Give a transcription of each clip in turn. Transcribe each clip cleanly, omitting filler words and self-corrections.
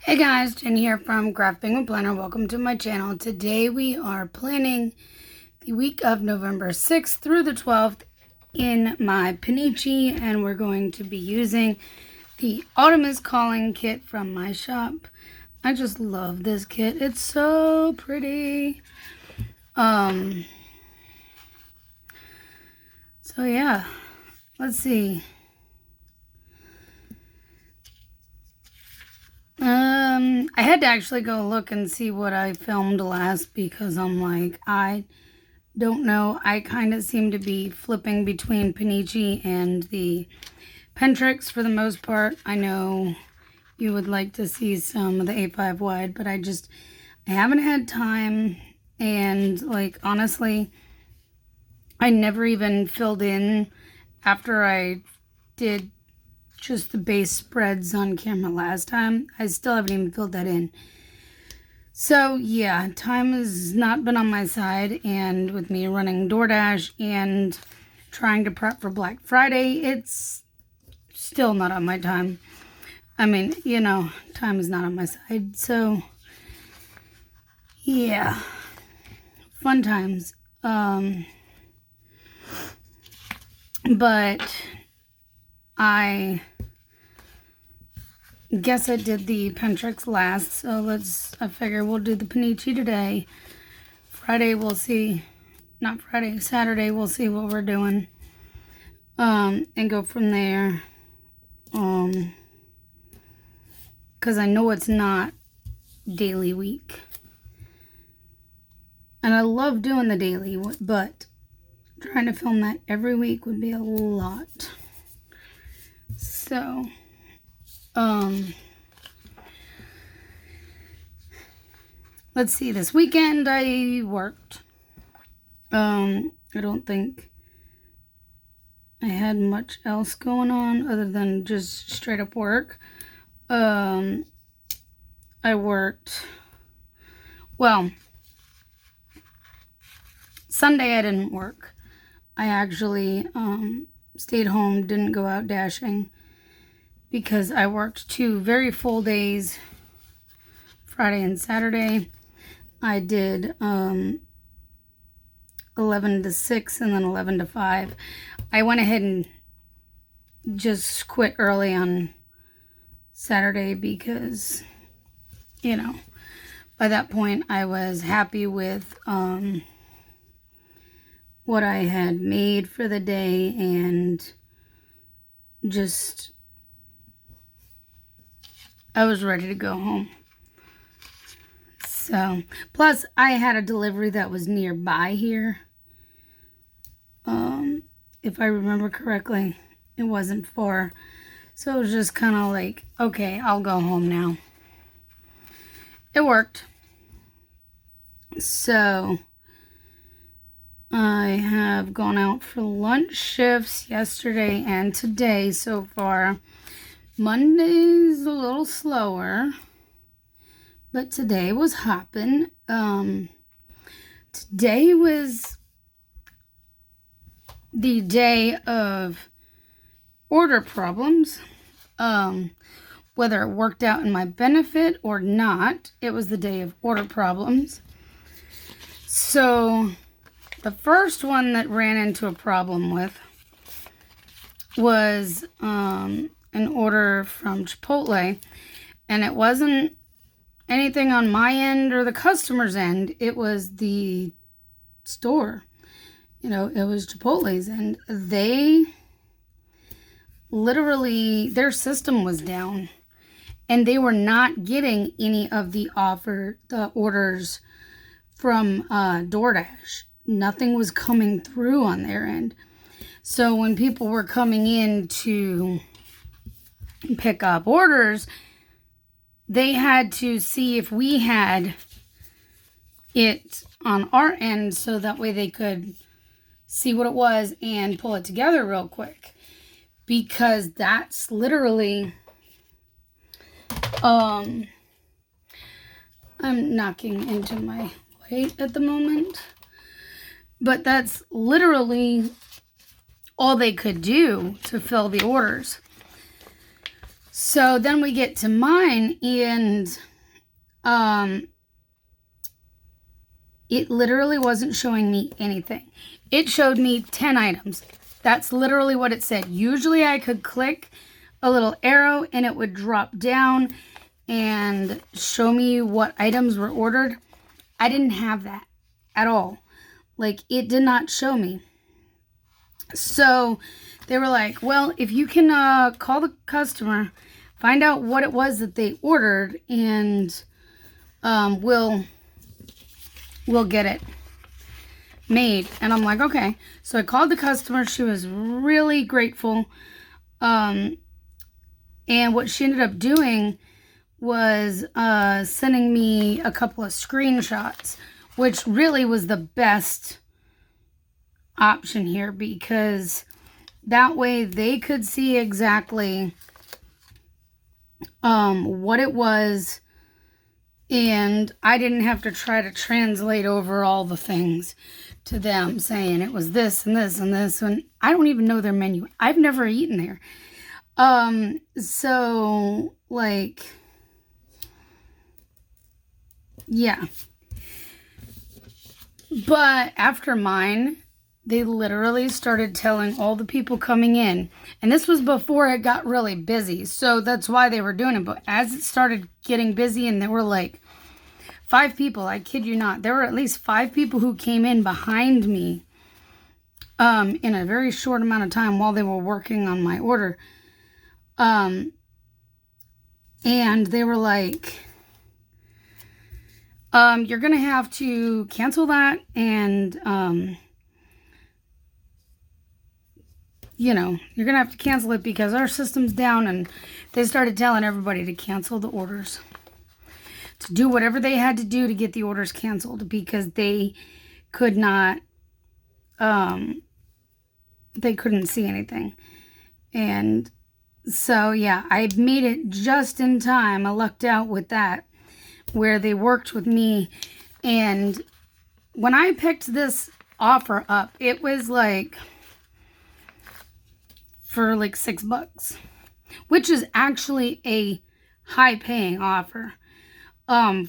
Hey guys, Jen here from Craft Penguin Planner. Welcome to my channel. Today we are planning the week of November 6th through the 12th in my Pennichi, and we're going to be using the Autumn is Calling kit from my shop. I just love this kit. It's so pretty. So yeah, let's see. I had to actually go look and see what I filmed last because I'm like, I don't know. I kind of seem to be flipping between Pennichi and the Pentrix for the most part. I know you would like to see some of the A5 wide, but I haven't had time. And like, honestly, I never even filled in after I did just the base spreads on camera last time. I still haven't even filled that in. So yeah, time has not been on my side, and with me running DoorDash and trying to prep for Black Friday, it's still not on my time. I mean, you know, time is not on my side. So yeah, fun times. But I guess I did the Pentrix last, so I figure we'll do the Pennichi today. Friday we'll see, not Friday, Saturday we'll see what we're doing, and go from there, because I know it's not daily week, and I love doing the daily, but trying to film that every week would be a lot. So let's see, this weekend I worked. I don't think I had much else going on other than just straight up work. I worked, well, Sunday I didn't work. I actually stayed home, didn't go out dashing, because I worked 2 very full days, Friday and Saturday. I did 11 to 6 and then 11 to 5. I went ahead and just quit early on Saturday because, you know, by that point I was happy with what I had made for the day, and just I was ready to go home. So, plus I had a delivery that was nearby here. If I remember correctly, it wasn't far. So it was just kind of like, okay, I'll go home now. It worked. So I have gone out for lunch shifts yesterday and today so far. Monday's a little slower, but today was hopping. Today was the day of order problems. Whether it worked out in my benefit or not, it was the day of order problems. So the first one that ran into a problem with was an order from Chipotle, and it wasn't anything on my end or the customer's end. It was the store. You know, it was Chipotle's, and they literally, their system was down, and they were not getting any of the orders from DoorDash. Nothing was coming through on their end. So when people were coming in to pick up orders, they had to see if we had it on our end, so that way they could see what it was and pull it together real quick. Because that's literally, I'm knocking into my light at the moment, but that's literally all they could do to fill the orders. So then we get to mine, and it literally wasn't showing me anything. It showed me 10 items. That's literally what it said. Usually I could click a little arrow and it would drop down and show me what items were ordered. I didn't have that at all. Like, it did not show me. So they were like, well, if you can call the customer, find out what it was that they ordered, and we'll get it made. And I'm like, okay. So I called the customer. She was really grateful. And what she ended up doing was sending me a couple of screenshots, which really was the best option here, because that way they could see exactly what it was, and I didn't have to try to translate over all the things to them, saying it was this and this and this, and I don't even know their menu. I've never eaten there. So, like, yeah. But after mine, they literally started telling all the people coming in, and this was before it got really busy, so that's why they were doing it. But as it started getting busy, and there were like 5 people, I kid you not, there were at least 5 people who came in behind me in a very short amount of time while they were working on my order. And they were like, you're gonna have to cancel that, and you know, you're gonna have to cancel it because our system's down. And they started telling everybody to cancel the orders, to do whatever they had to do to get the orders canceled, because they could not, they couldn't see anything. And so, yeah, I made it just in time. I lucked out with that, where they worked with me. And when I picked this offer up, it was like for like $6, which is actually a high paying offer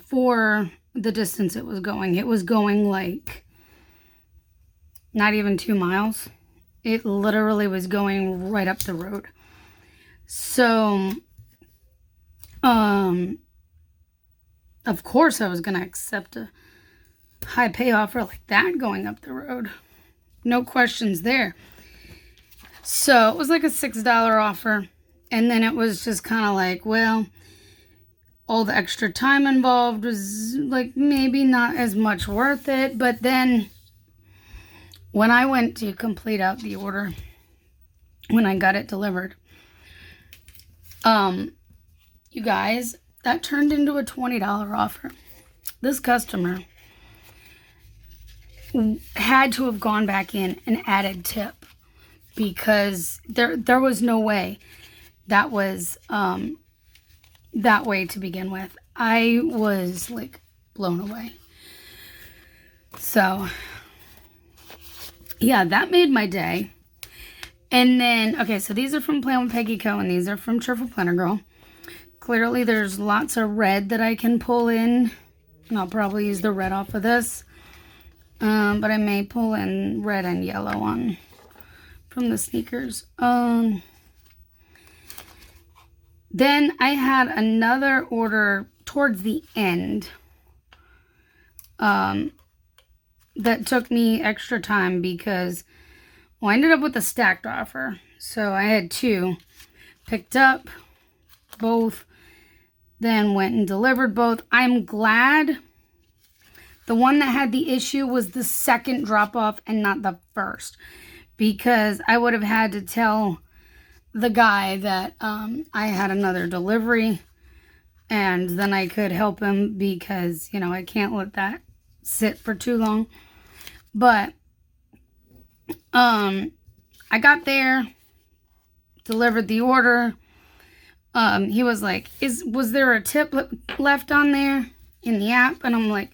for the distance it was going. It was going like not even 2 miles. It literally was going right up the road. So of course I was going to accept a high pay offer like that going up the road. No questions there. So it was like a $6 offer. And then it was just kind of like, well, all the extra time involved was like maybe not as much worth it. But then when I went to complete out the order, when I got it delivered, you guys, that turned into a $20 offer. This customer had to have gone back in and added tip, because there was no way that was that way to begin with. I was like blown away. So yeah, that made my day. And then, okay, so these are from Plan with Peggy Co. and these are from Cheerful Planner Girl. Clearly there's lots of red that I can pull in, and I'll probably use the red off of this. But I may pull in red and yellow on from the sneakers. Then I had another order towards the end that took me extra time because, well, I ended up with a stacked offer. So I had 2, picked up both, then went and delivered both. I'm glad the one that had the issue was the second drop off and not the first, because I would have had to tell the guy that I had another delivery, and then I could help him, because, you know, I can't let that sit for too long. But I got there, delivered the order. He was like, was there a tip left on there in the app? And I'm like,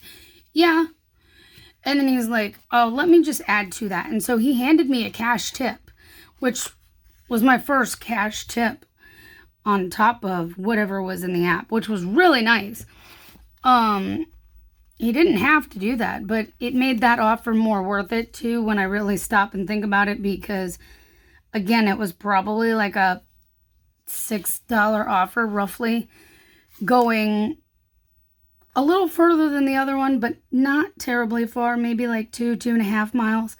yeah. And then he's like, oh, let me just add to that. And so he handed me a cash tip, which was my first cash tip. on top of whatever was in the app, which was really nice. He didn't have to do that, but it made that offer more worth it too when I really stop and think about it, because again, it was probably like a $6 offer roughly, going a little further than the other one, but not terribly far, maybe like 2.5 miles.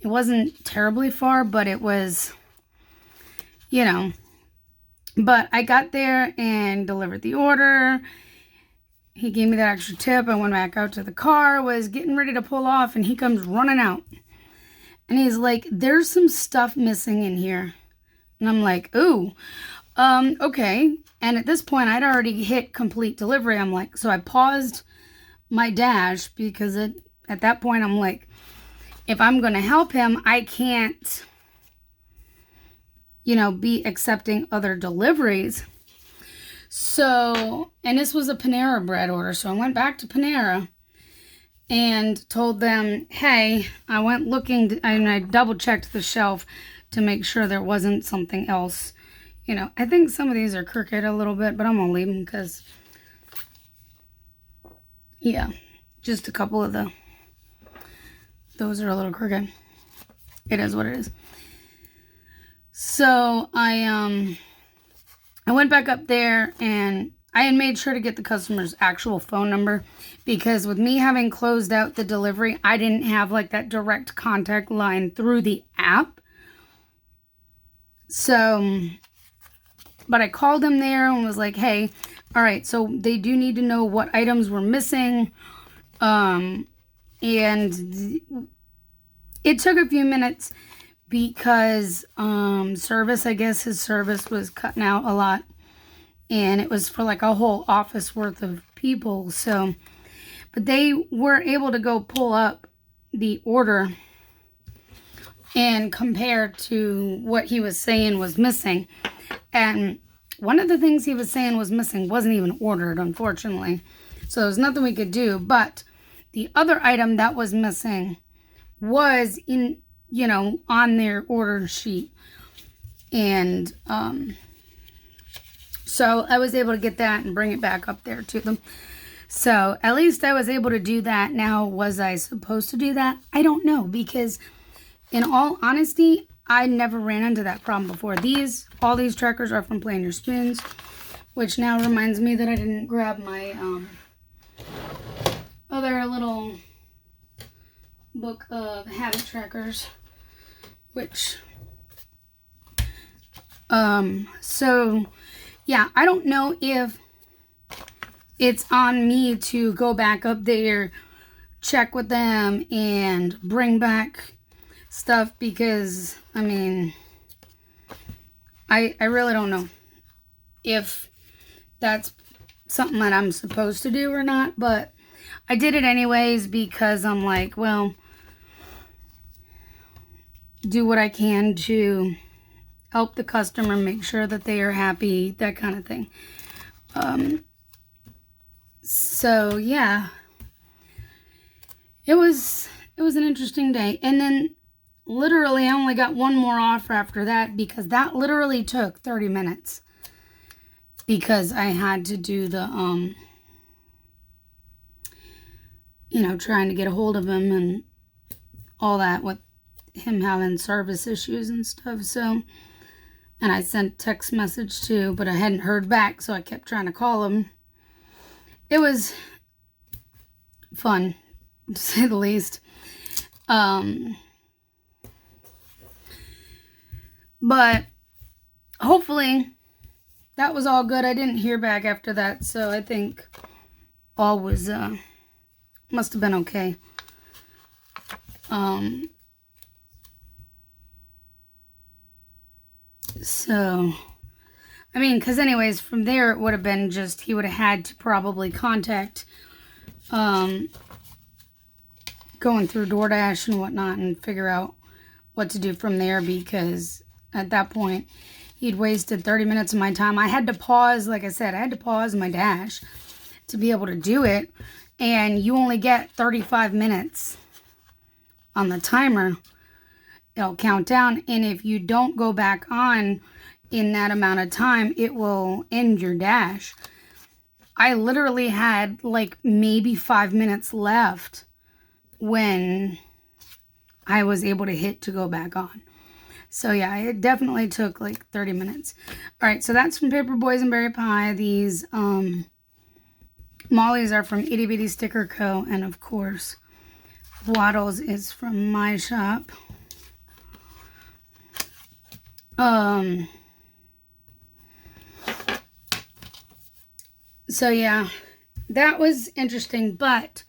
It wasn't terribly far, but it was, you know. But I got there and delivered the order. He gave me that extra tip. I went back out to the car, was getting ready to pull off, and he comes running out. And he's like, there's some stuff missing in here. And I'm like, ooh, okay. And at this point, I'd already hit complete delivery. I'm like, so I paused my dash, because at that point, I'm like, if I'm going to help him, I can't, be accepting other deliveries. So, and this was a Panera Bread order. So I went back to Panera and told them, hey, I went looking and I double checked the shelf to make sure there wasn't something else. I think some of these are crooked a little bit, but I'm going to leave them because, yeah, just a couple of those are a little crooked. It is what it is. So I went back up there and I had made sure to get the customer's actual phone number, because with me having closed out the delivery, I didn't have like that direct contact line through the app. So, but I called him there and was like, hey, all right, so they do need to know what items were missing. And it took a few minutes because service, I guess his service was cutting out a lot. And it was for like a whole office worth of people. So, but they were able to go pull up the order and compare to what he was saying was missing. And one of the things he was saying was missing wasn't even ordered, unfortunately. So there's nothing we could do. But the other item that was missing was in, on their order sheet. And so I was able to get that and bring it back up there to them. So at least I was able to do that. Now, was I supposed to do that? I don't know, because in all honesty, I never ran into that problem before. All these trackers are from Plan Your Spoons, which now reminds me that I didn't grab my other little book of habit trackers, which, so yeah, I don't know if it's on me to go back up there, check with them, and bring back stuff, because, I mean, I really don't know if that's something that I'm supposed to do or not, but I did it anyways, because I'm like, well, do what I can to help the customer, make sure that they are happy, that kind of thing. So yeah, it was an interesting day. And then literally I only got one more offer after that, because that literally took 30 minutes, because I had to do the trying to get a hold of him and all that, with him having service issues and stuff. So, and I sent text message too, but I hadn't heard back, so I kept trying to call him. It was fun, to say the least. But hopefully that was all good. I didn't hear back after that, so I think all was, must have been okay. So, I mean, because anyways, from there, it would have been just, he would have had to probably contact, going through DoorDash and whatnot, and figure out what to do from there, because at that point, he'd wasted 30 minutes of my time. I had to pause, like I said, I had to pause my dash to be able to do it, and you only get 35 minutes on the timer. It'll count down, and if you don't go back on, in that amount of time, it will end your dash. I literally had like maybe 5 minutes left when I was able to hit to go back on. So yeah, it definitely took like 30 minutes. All right, so that's from Paper Boys and Berry Pie. These Mollies are from Itty Bitty Sticker Co. And of course, Waddles is from my shop. So yeah, that was interesting, but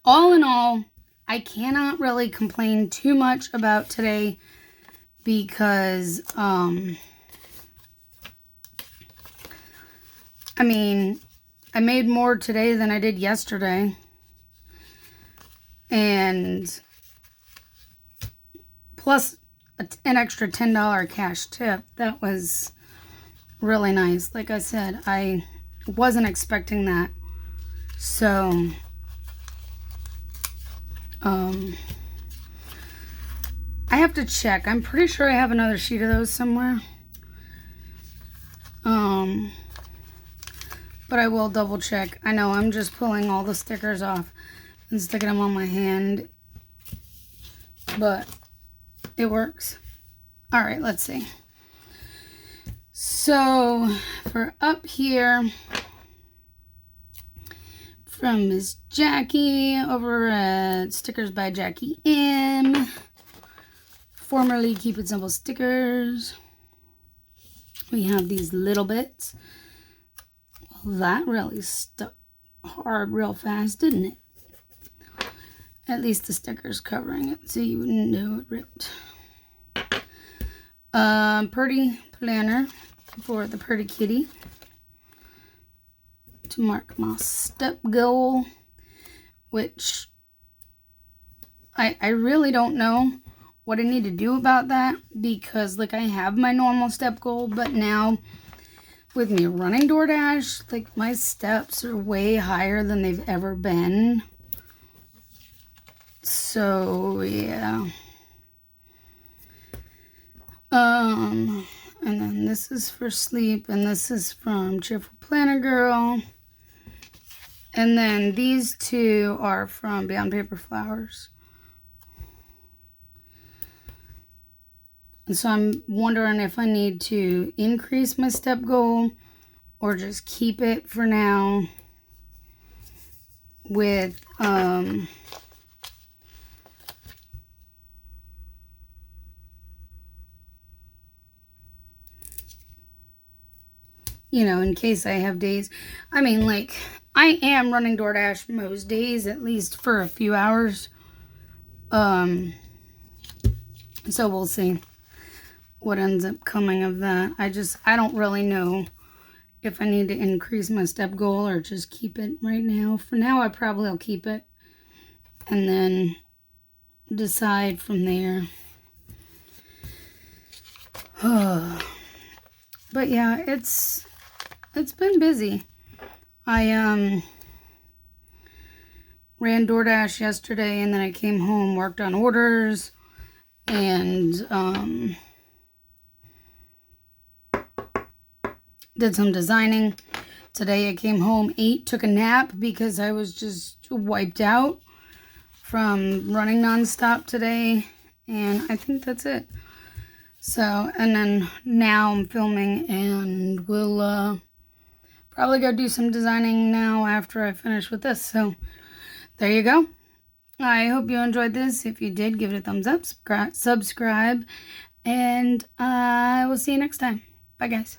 all in all, I cannot really complain too much about today because, I mean, I made more today than I did yesterday, and plus an extra $10 cash tip. That was really nice. Like I said, I wasn't expecting that. So, I have to check. I'm pretty sure I have another sheet of those somewhere. But I will double check. I know I'm just pulling all the stickers off and sticking them on my hand. But it works. All right, let's see. So for up here, from Miss Jackie over at Stickers by Jackie M. Formerly Keep It Simple Stickers. We have these little bits. Well, that really stuck hard real fast, didn't it? At least the sticker's covering it, so you wouldn't know it ripped. Purdy planner for the Purdy Kitty to mark my step goal, which I really don't know what I need to do about that, because like I have my normal step goal, but now with me running DoorDash, like my steps are way higher than they've ever been. So yeah. And then this is for sleep, and this is from Cheerful Planner Girl. And then these two are from Beyond Paper Flowers. And so I'm wondering if I need to increase my step goal or just keep it for now with you know, in case I have days. I mean, like, I am running DoorDash most days, at least for a few hours. So we'll see what ends up coming of that. I don't really know if I need to increase my step goal or just keep it right now. For now, I probably will keep it and then decide from there. But yeah, it's been busy. I ran DoorDash yesterday, and then I came home, worked on orders, and did some designing. Today I came home, ate, took a nap because I was just wiped out from running nonstop today, and I think that's it. So, and then now I'm filming, and we'll probably go do some designing now after I finish with this. So there you go. I hope you enjoyed this. If you did, give it a thumbs up, subscribe, and I will see you next time. Bye, guys.